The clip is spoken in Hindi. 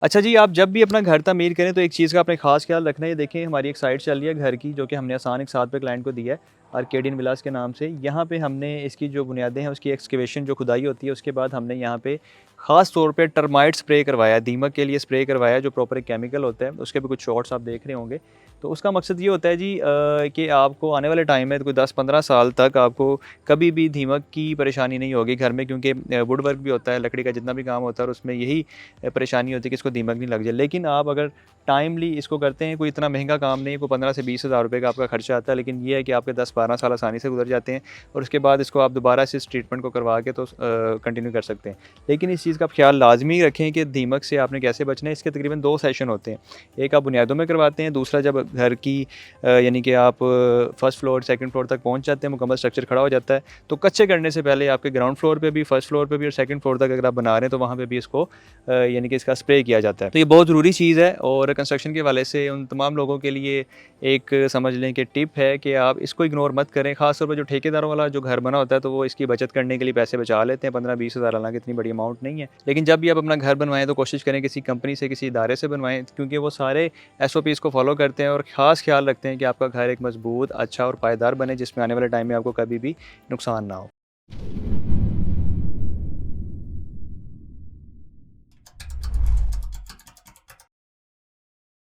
अच्छा जी, आप जब भी अपना घर तामीर करें तो एक चीज़ का आपने ख़ास ख्याल रखना है। ये देखें हमारी एक साइट चल रही है घर की, जो कि हमने आसान एक साथ पे क्लाइंट को दिया है, आर्केडियन विलास के नाम से। यहाँ पे हमने इसकी जो बुनियादें हैं उसकी एक्सकवेशन जो खुदाई होती है, उसके बाद हमने यहाँ पे ख़ास तौर पे टर्माइट स्प्रे करवाया है, दीमक के लिए स्प्रे करवाया है, जो प्रॉपर एक केमिकल होता है। उसके भी कुछ शॉट्स आप देख रहे होंगे। तो उसका मकसद ये होता है जी कि आपको आने वाले टाइम में कोई 10-15 साल तक आपको कभी भी दीमक की परेशानी नहीं होगी घर में, क्योंकि वुड वर्क भी होता है, लकड़ी का जितना भी काम होता है और उसमें यही परेशानी होती है कि इसको दीमक नहीं लग जाए। लेकिन आप अगर टाइमली इसको करते हैं, कोई इतना महंगा काम नहीं है, कोई 15 से 20 हज़ार रुपये का आपका खर्चा आता है, लेकिन ये है कि आपके 10-12 साल आसानी से गुजर जाते हैं और उसके बाद इसको आप दोबारा से इस ट्रीटमेंट को करवा के तो कंटिन्यू कर सकते हैं। लेकिन इस चीज़ का आप ख्याल लाजमी रखें कि दीमक से आपने कैसे बचना है। इसके तकरीबन 2 सेशन होते हैं। एक आप बुनियादों में करवाते हैं, दूसरा जब घर की यानी कि आप फर्स्ट फ्लोर, सेकंड फ्लोर तक पहुँच जाते हैं, मुकम्मल स्ट्रक्चर खड़ा हो जाता है, तो कच्चे करने से पहले आपके ग्राउंड फ्लोर पे भी, फर्स्ट फ्लोर पे भी और सेकंड फ्लोर तक अगर आप बना रहे हैं तो वहाँ पे भी इसको यानी कि इसका स्प्रे किया जाता है। तो ये बहुत ज़रूरी चीज़ है और कंस्ट्रक्शन के हवाले से उन तमाम लोगों के लिए एक समझ लें कि टिप है कि आप इसको इग्नोर मत करें। ख़ास तौर पर जो ठेकेदारों वाला जो घर बना होता है तो वो इसकी बचत करने के लिए पैसे बचा लेते हैं, 15-20 हज़ार, हालाँकि इतनी बड़ी अमाउंट नहीं है। लेकिन जब भी आप अपना घर बनवाएँ तो कोशिश करें किसी कंपनी से, किसी इदारे से बनवाएँ, क्योंकि वो सारे एसओपीज़ को फ़ॉलो करते हैं और ख़ास ख़्याल रखते हैं कि आपका घर एक मज़बूत, अच्छा और पायदार बने, जिसमें आने वाले टाइम में आपको कभी भी नुकसान ना हो।